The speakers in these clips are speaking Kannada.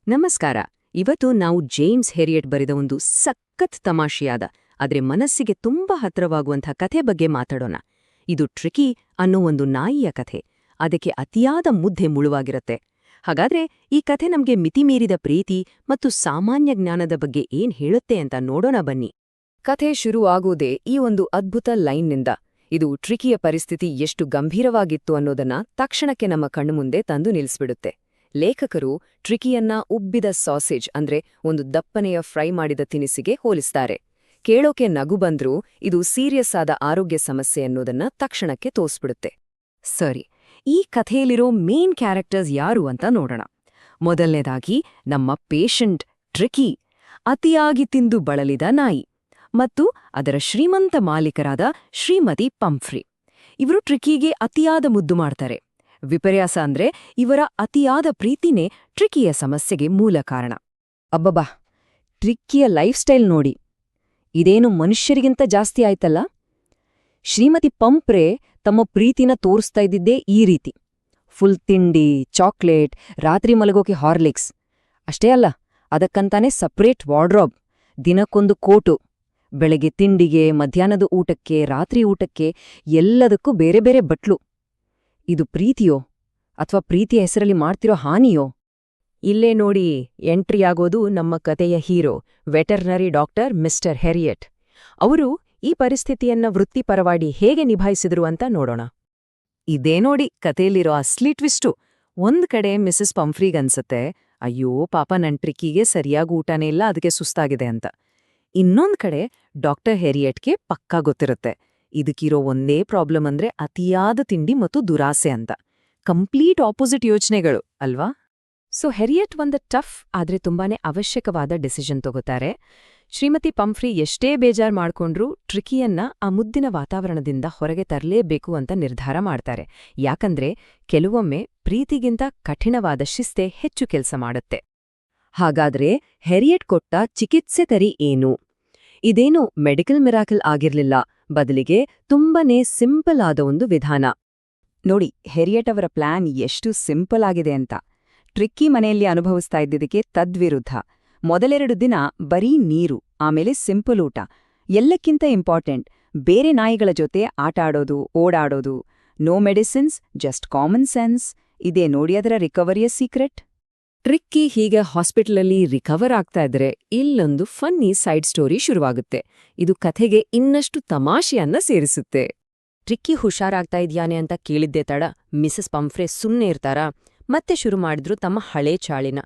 ನಮಸ್ಕಾರ. ಇವತ್ತು ನಾವು ಜೇಮ್ಸ್ ಹೆರಿಯಟ್ ಬರೆದ ಒಂದು ಸಖತ್ ತಮಾಷೆಯಾದ ಆದ್ರೆ ಮನಸ್ಸಿಗೆ ತುಂಬಾ ಹತ್ರವಾಗುವಂಥ ಕಥೆ ಬಗ್ಗೆ ಮಾತಾಡೋಣ. ಇದು ಟ್ರಿಕಿ ಅನ್ನೋ ಒಂದು ನಾಯಿಯ ಕಥೆ. ಅದಕ್ಕೆ ಅತಿಯಾದ ಮುದ್ದೆ ಮುಳುವಾಗಿರುತ್ತೆ. ಹಾಗಾದ್ರೆ ಈ ಕಥೆ ನಮ್ಗೆ ಮಿತಿಮೀರಿದ ಪ್ರೀತಿ ಮತ್ತು ಸಾಮಾನ್ಯ ಜ್ಞಾನದ ಬಗ್ಗೆ ಏನ್ ಹೇಳುತ್ತೆ ಅಂತ ನೋಡೋಣ ಬನ್ನಿ. ಕಥೆ ಶುರುವಾಗೋದೇ ಈ ಒಂದು ಅದ್ಭುತ ಲೈನ್ನಿಂದ. ಇದು ಟ್ರಿಕಿಯ ಪರಿಸ್ಥಿತಿ ಎಷ್ಟು ಗಂಭೀರವಾಗಿತ್ತು ಅನ್ನೋದನ್ನ ತಕ್ಷಣಕ್ಕೆ ನಮ್ಮ ಕಣ್ಣುಮುಂದೆ ತಂದು ನಿಲ್ಲಿಸ್ಬಿಡುತ್ತೆ. ಲೇಖಕರು ಟ್ರಿಕಿಯನ್ನ ಉಬ್ಬಿದ ಸಾಸೇಜ್ ಅಂದ್ರೆ ಒಂದು ದಪ್ಪನೆಯ ಫ್ರೈ ಮಾಡಿದ ತಿನಿಸಿಗೆ ಹೋಲಿಸ್ತಾರೆ. ಕೇಳೋಕೆ ನಗು ಬಂದ್ರೂ ಇದು ಸೀರಿಯಸ್ ಆದ ಆರೋಗ್ಯ ಸಮಸ್ಯೆ ಅನ್ನೋದನ್ನ ತಕ್ಷಣಕ್ಕೆ ತೋರ್ಸ್ಬಿಡುತ್ತೆ. ಸರಿ, ಈ ಕಥೆಯಲ್ಲಿರೋ ಮೇನ್ ಕ್ಯಾರೆಕ್ಟರ್ಸ್ ಯಾರು ಅಂತ ನೋಡೋಣ. ಮೊದಲನೇದಾಗಿ ನಮ್ಮ ಪೇಷಂಟ್ ಟ್ರಿಕಿ, ಅತಿಯಾಗಿ ತಿಂದು ಬಳಲಿದ ನಾಯಿ, ಮತ್ತು ಅದರ ಶ್ರೀಮಂತ ಮಾಲೀಕರಾದ ಶ್ರೀಮತಿ ಪಂಫ್ರಿ. ಇವರು ಟ್ರಿಕಿಗೆ ಅತಿಯಾದ ಮುದ್ದು ಮಾಡ್ತಾರೆ. ವಿಪರ್ಯಾಸ ಅಂದ್ರೆ ಇವರ ಅತಿಯಾದ ಪ್ರೀತಿನೇ ಟ್ರಿಕಿಯ ಸಮಸ್ಯೆಗೆ ಮೂಲ ಕಾರಣ. ಅಬ್ಬಬಾ, ಟ್ರಿಕ್ಕಿಯ ಲೈಫ್ ಸ್ಟೈಲ್ ನೋಡಿ, ಇದೇನು ಮನುಷ್ಯರಿಗಿಂತ ಜಾಸ್ತಿ ಆಯ್ತಲ್ಲ. ಶ್ರೀಮತಿ ಪಂಫ್ರೆ ತಮ್ಮ ಪ್ರೀತಿನ ತೋರಿಸ್ತಾ ಇದ್ದಿದ್ದೇ ಈ ರೀತಿ: ಫುಲ್ ತಿಂಡಿ, ಚಾಕ್ಲೇಟ್, ರಾತ್ರಿ ಮಲಗೋಕೆ ಹಾರ್ಲಿಕ್ಸ್. ಅಷ್ಟೇ ಅಲ್ಲ, ಅದಕ್ಕಂತಾನೆ ಸಪ್ರೇಟ್ ವಾರ್ಡ್ರೋಬ್, ದಿನಕ್ಕೊಂದು ಕೋಟು, ಬೆಳಗ್ಗೆ ತಿಂಡಿಗೆ, ಮಧ್ಯಾಹ್ನದ ಊಟಕ್ಕೆ, ರಾತ್ರಿ ಊಟಕ್ಕೆ ಎಲ್ಲದಕ್ಕೂ ಬೇರೆ ಬೇರೆ ಬಟ್ಲು. ಇದು ಪ್ರೀತಿಯೋ ಅಥವಾ ಪ್ರೀತಿಯ ಹೆಸರಲ್ಲಿ ಮಾಡ್ತಿರೋ ಹಾನಿಯೋ? ಇಲ್ಲೇ ನೋಡಿ ಎಂಟ್ರಿಯಾಗೋದು ನಮ್ಮ ಕತೆಯ ಹೀರೋ, ವೆಟರ್ನರಿ ಡಾಕ್ಟರ್ ಮಿಸ್ಟರ್ ಹೆರಿಯಟ್. ಅವರು ಈ ಪರಿಸ್ಥಿತಿಯನ್ನ ವೃತ್ತಿಪರವಾಗಿ ಹೇಗೆ ನಿಭಾಯಿಸಿದ್ರು ಅಂತ ನೋಡೋಣ. ಇದೇ ನೋಡಿ ಕತೆಯಲ್ಲಿರೋ ಅಸ್ಲಿ ಟ್ವಿಸ್ಟು. ಒಂದ್ ಕಡೆ ಮಿಸಸ್ ಪಂಫ್ರಿಗನ್ಸತ್ತೆ, ಅಯ್ಯೋ ಪಾಪ ನನ್ ಟ್ರಿಕ್ಕಿಗೆ ಸರಿಯಾಗಿ ಊಟನೇ ಇಲ್ಲ, ಅದಕ್ಕೆ ಸುಸ್ತಾಗಿದೆ ಅಂತ. ಇನ್ನೊಂದ್ ಕಡೆ ಡಾಕ್ಟರ್ ಹೆರಿಯಟ್ಗೆ ಪಕ್ಕಾ ಗೊತ್ತಿರುತ್ತೆ, ಇದಕ್ಕಿರೋ ಒಂದೇ ಪ್ರಾಬ್ಲಮ್ ಅಂದ್ರೆ ಅತಿಯಾದ ತಿಂಡಿ ಮತ್ತು ದುರಾಸೆ ಅಂತ. ಕಂಪ್ಲೀಟ್ ಆಪೋಸಿಟ್ ಯೋಚನೆಗಳು ಅಲ್ವಾ? ಸೊ ಹೆರಿಯಟ್ ಒಂದು ಟಫ್ ಆದ್ರೆ ತುಂಬಾನೇ ಅವಶ್ಯಕವಾದ ಡಿಸಿಷನ್ ತಗೋತಾರೆ. ಶ್ರೀಮತಿ ಪಂಫ್ರಿ ಎಷ್ಟೇ ಬೇಜಾರ್ ಮಾಡ್ಕೊಂಡ್ರೂ ಟ್ರಿಕಿಯನ್ನ ಆ ಮುದ್ದಿನ ವಾತಾವರಣದಿಂದ ಹೊರಗೆ ತರಲೇಬೇಕು ಅಂತ ನಿರ್ಧಾರ ಮಾಡ್ತಾರೆ. ಯಾಕಂದ್ರೆ ಕೆಲವೊಮ್ಮೆ ಪ್ರೀತಿಗಿಂತ ಕಠಿಣವಾದ ಶಿಸ್ತೆ ಹೆಚ್ಚು ಕೆಲಸ ಮಾಡುತ್ತೆ. ಹಾಗಾದ್ರೆ ಹೆರಿಯಟ್ ಕೊಟ್ಟ ಚಿಕಿತ್ಸೆ ತರಿ ಏನು? ಇದೇನು ಮೆಡಿಕಲ್ ಮಿರಾಕಲ್ ಆಗಿರ್ಲಿಲ್ಲ, ಬದಲಿಗೆ ತುಂಬನೇ ಸಿಂಪಲ್ ಆದ ಒಂದು ವಿಧಾನ. ನೋಡಿ, ಹೆರಿಯಟ್ ಅವರ ಪ್ಲಾನ್ ಎಷ್ಟು ಸಿಂಪಲ್ ಆಗಿದೆ ಅಂತ. ಟ್ರಿಕ್ಕಿ ಮನೆಯಲ್ಲಿ ಅನುಭವಿಸ್ತಾ ಇದ್ದಿದ್ದಕ್ಕೆ ತದ್ವಿರುದ್ಧ. ಮೊದಲೆರಡು ದಿನ ಬರೀ ನೀರು, ಆಮೇಲೆ ಸಿಂಪಲ್ ಊಟ. ಎಲ್ಲಕ್ಕಿಂತ ಇಂಪಾರ್ಟೆಂಟ್, ಬೇರೆ ನಾಯಿಗಳ ಜೊತೆ ಆಟ ಆಡೋದು, ಓಡಾಡೋದು. No medicines, just common sense. ಇದೇ ನೋಡಿ ಅದರ ರಿಕವರಿಯ ಸೀಕ್ರೆಟ್. ಟ್ರಿಕ್ಕಿ ಹೀಗೆ ಹಾಸ್ಪಿಟಲಲ್ಲಿ ರಿಕವರ್ ಆಗ್ತಾ ಇದ್ರೆ ಇಲ್ಲೊಂದು ಫನ್ನಿ ಸೈಡ್ ಸ್ಟೋರಿ ಶುರುವಾಗುತ್ತೆ. ಇದು ಕಥೆಗೆ ಇನ್ನಷ್ಟು ತಮಾಷೆಯನ್ನ ಸೇರಿಸುತ್ತೆ. ಟ್ರಿಕ್ಕಿ ಹುಷಾರಾಗ್ತಾ ಇದ್ಯಾನೆ ಅಂತ ಕೇಳಿದ್ದೆ ತಡ ಮಿಸಸ್ ಪಂಫ್ರೆ ಸುಮ್ಮನೆ ಇರ್ತಾರಾ? ಮತ್ತೆ ಶುರು ಮಾಡಿದ್ರು ತಮ್ಮ ಹಳೇ ಚಾಳಿನ.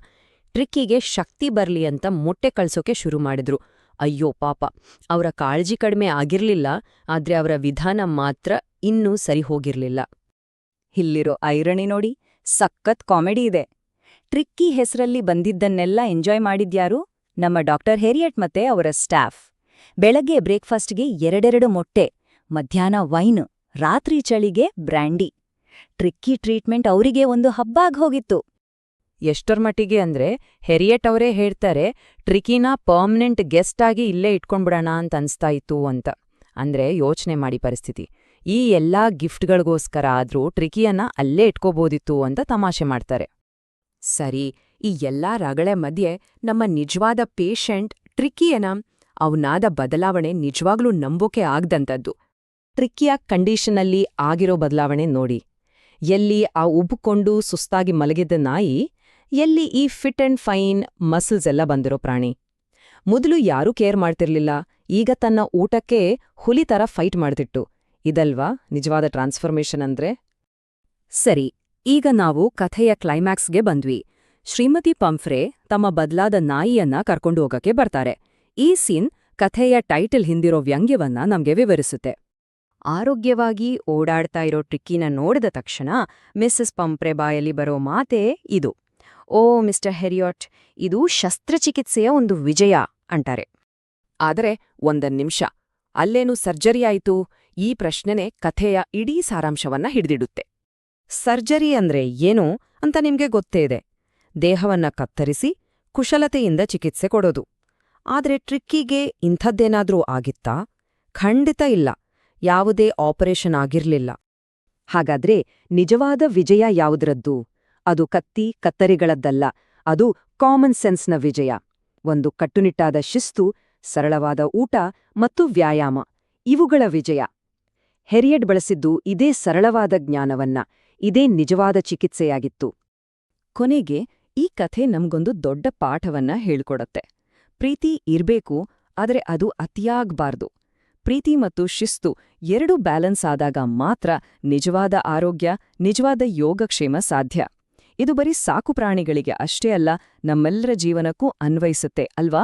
ಟ್ರಿಕ್ಕಿಗೆ ಶಕ್ತಿ ಬರ್ಲಿ ಅಂತ ಮೊಟ್ಟೆ ಕಳ್ಸೋಕೆ ಶುರು ಮಾಡಿದ್ರು. ಅಯ್ಯೋ ಪಾಪ, ಅವರ ಕಾಳಜಿ ಕಡಿಮೆ ಆಗಿರ್ಲಿಲ್ಲ, ಆದ್ರೆ ಅವರ ವಿಧಾನ ಮಾತ್ರ ಇನ್ನೂ ಸರಿ ಹೋಗಿರ್ಲಿಲ್ಲ. ಇಲ್ಲಿರೋ ಐರಣಿ ನೋಡಿ, ಸಖತ್ ಕಾಮಿಡಿ ಇದೆ. ಟ್ರಿಕ್ಕಿ ಹೆಸರಲ್ಲಿ ಬಂದಿದ್ದನ್ನೆಲ್ಲ ಎಂಜಾಯ್ ಮಾಡಿದ್ಯಾರು? ನಮ್ಮ ಡಾಕ್ಟರ್ ಹೆರಿಯಟ್ ಮತ್ತೆ ಅವರ ಸ್ಟಾಫ್. ಬೆಳಗ್ಗೆ ಬ್ರೇಕ್ಫಾಸ್ಟ್ಗೆ ಎರಡೆರಡು ಮೊಟ್ಟೆ, ಮಧ್ಯಾಹ್ನ ವೈನ್, ರಾತ್ರಿ ಚಳಿಗೆ ಬ್ರ್ಯಾಂಡಿ. ಟ್ರಿಕ್ಕಿ ಟ್ರೀಟ್ಮೆಂಟ್ ಅವರಿಗೆ ಒಂದು ಹಬ್ಬ ಆಗೋಗಿತ್ತು. ಎಷ್ಟರ ಮಟ್ಟಿಗೆ ಅಂದ್ರೆ ಹೆರಿಯಟ್ ಅವರೇ ಹೇಳ್ತಾರೆ, ಟ್ರಿಕಿನ ಪರ್ಮನೆಂಟ್ ಗೆಸ್ಟ್ ಆಗಿ ಇಲ್ಲೇ ಇಟ್ಕೊಂಡ್ಬಿಡೋಣ ಅಂತ ಅನ್ಸ್ತಾ ಇತ್ತು ಅಂತ. ಅಂದ್ರೆ ಯೋಚನೆ ಮಾಡಿ ಪರಿಸ್ಥಿತಿ. ಈ ಎಲ್ಲಾ ಗಿಫ್ಟ್ಗಳಿಗೋಸ್ಕರ ಆದ್ರೂ ಟ್ರಿಕಿಯನ್ನ ಅಲ್ಲೇ ಇಟ್ಕೋಬೋದಿತ್ತು ಅಂತ ತಮಾಷೆ ಮಾಡ್ತಾರೆ. ಸರಿ, ಈ ಎಲ್ಲಾ ರಗಳೆ ಮಧ್ಯೆ ನಮ್ಮ ನಿಜವಾದ ಪೇಷಂಟ್ ಟ್ರಿಕಿಯನ ಅವನಾದ ಬದಲಾವಣೆ ನಿಜವಾಗ್ಲೂ ನಂಬೋಕೆ ಆಗ್ದಂಥದ್ದು. ಟ್ರಿಕ್ಕಿಯ ಕಂಡೀಷನಲ್ಲಿ ಆಗಿರೋ ಬದಲಾವಣೆ ನೋಡಿ. ಎಲ್ಲಿ ಆ ಉಬ್ಕೊಂಡು ಸುಸ್ತಾಗಿ ಮಲಗಿದ್ದ ನಾಯಿ, ಎಲ್ಲಿ ಈ ಫಿಟ್ ಅಂಡ್ ಫೈನ್ ಮಸಲ್ಸ್ ಎಲ್ಲ ಬಂದಿರೋ ಪ್ರಾಣಿ. ಮೊದಲು ಯಾರೂ ಕೇರ್ ಮಾಡ್ತಿರ್ಲಿಲ್ಲ, ಈಗ ತನ್ನ ಊಟಕ್ಕೆ ಹುಲಿ ಥರ ಫೈಟ್ ಮಾಡ್ತಿಟ್ಟು. ಇದಲ್ವಾ ನಿಜವಾದ ಟ್ರಾನ್ಸ್ಫಾರ್ಮೇಷನ್ ಅಂದ್ರೆ? ಸರಿ, ಈಗ ನಾವು ಕಥೆಯ ಕ್ಲೈಮ್ಯಾಕ್ಸ್ಗೆ ಬಂದ್ವಿ. ಶ್ರೀಮತಿ ಪಂಫ್ರೆ ತಮ್ಮ ಬದಲಾದ ನಾಯಿಯನ್ನ ಕರ್ಕೊಂಡು ಹೋಗಕ್ಕೆ ಬರ್ತಾರೆ. ಈ ಸೀನ್ ಕಥೆಯ ಟೈಟಲ್ ಹಿಂದಿರೋ ವ್ಯಂಗ್ಯವನ್ನ ನಮ್ಗೆ ವಿವರಿಸುತ್ತೆ. ಆರೋಗ್ಯವಾಗಿ ಓಡಾಡ್ತಾ ಇರೋ ಟ್ರಿಕ್ಕಿನ ನೋಡಿದ ತಕ್ಷಣ ಮಿಸಸ್ ಪಂಫ್ರೆ ಬಾಯಲ್ಲಿ ಬರೋ ಮಾತೇ ಇದು: ಓ ಮಿಸ್ಟರ್ ಹೆರಿಯಟ್, ಇದು ಶಸ್ತ್ರಚಿಕಿತ್ಸೆಯ ಒಂದು ವಿಜಯ ಅಂತಾರೆ. ಆದರೆ ಒಂದೊಂದು ನಿಮಿಷ, ಅಲ್ಲೇನು ಸರ್ಜರಿ ಆಯಿತು? ಈ ಪ್ರಶ್ನೆನೇ ಕಥೆಯ ಇಡೀ ಸಾರಾಂಶವನ್ನ ಹಿಡಿದಿಡುತ್ತೆ. ಸರ್ಜರಿ ಅಂದ್ರೆ ಏನು ಅಂತ ನಿಮ್ಗೆ ಗೊತ್ತೇ ಇದೆ. ದೇಹವನ್ನ ಕತ್ತರಿಸಿ ಕುಶಲತೆಯಿಂದ ಚಿಕಿತ್ಸೆ ಕೊಡೋದು. ಆದ್ರೆ ಟ್ರಿಕ್ಕಿಗೆ ಇಂಥದ್ದೇನಾದ್ರೂ ಆಗಿತ್ತಾ? ಖಂಡಿತ ಇಲ್ಲ. ಯಾವುದೇ ಆಪರೇಷನ್ ಆಗಿರ್ಲಿಲ್ಲ. ಹಾಗಾದ್ರೆ ನಿಜವಾದ ವಿಜಯ ಯಾವುದ್ರದ್ದು? ಅದು ಕತ್ತಿ ಕತ್ತರಿಗಳದ್ದಲ್ಲ, ಅದು ಕಾಮನ್ ಸೆನ್ಸ್ನ ವಿಜಯ. ಒಂದು ಕಟ್ಟುನಿಟ್ಟಾದ ಶಿಸ್ತು, ಸರಳವಾದ ಊಟ ಮತ್ತು ವ್ಯಾಯಾಮ, ಇವುಗಳ ವಿಜಯ. ಹೆರಿಯಟ್ ಬಳಸಿದ್ದು ಇದೇ ಸರಳವಾದ ಜ್ಞಾನವನ್ನ, ಇದೇ ನಿಜವಾದ ಚಿಕಿತ್ಸೆಯಾಗಿತ್ತು. ಕೊನೆಗೆ ಈ ಕಥೆ ನಮ್ಗೊಂದು ದೊಡ್ಡ ಪಾಠವನ್ನ ಹೇಳ್ಕೊಡತ್ತೆ. ಪ್ರೀತಿ ಇರ್ಬೇಕು, ಆದರೆ ಅದು ಅತಿಯಾಗ್ಬಾರ್ದು. ಪ್ರೀತಿ ಮತ್ತು ಶಿಸ್ತು ಎರಡೂ ಬ್ಯಾಲೆನ್ಸ್ ಆದಾಗ ಮಾತ್ರ ನಿಜವಾದ ಆರೋಗ್ಯ, ನಿಜವಾದ ಯೋಗಕ್ಷೇಮ ಸಾಧ್ಯ. ಇದು ಬರೀ ಸಾಕುಪ್ರಾಣಿಗಳಿಗೆ ಅಷ್ಟೇ ಅಲ್ಲ, ನಮ್ಮೆಲ್ಲರ ಜೀವನಕ್ಕೂ ಅನ್ವಯಿಸುತ್ತೆ ಅಲ್ವಾ?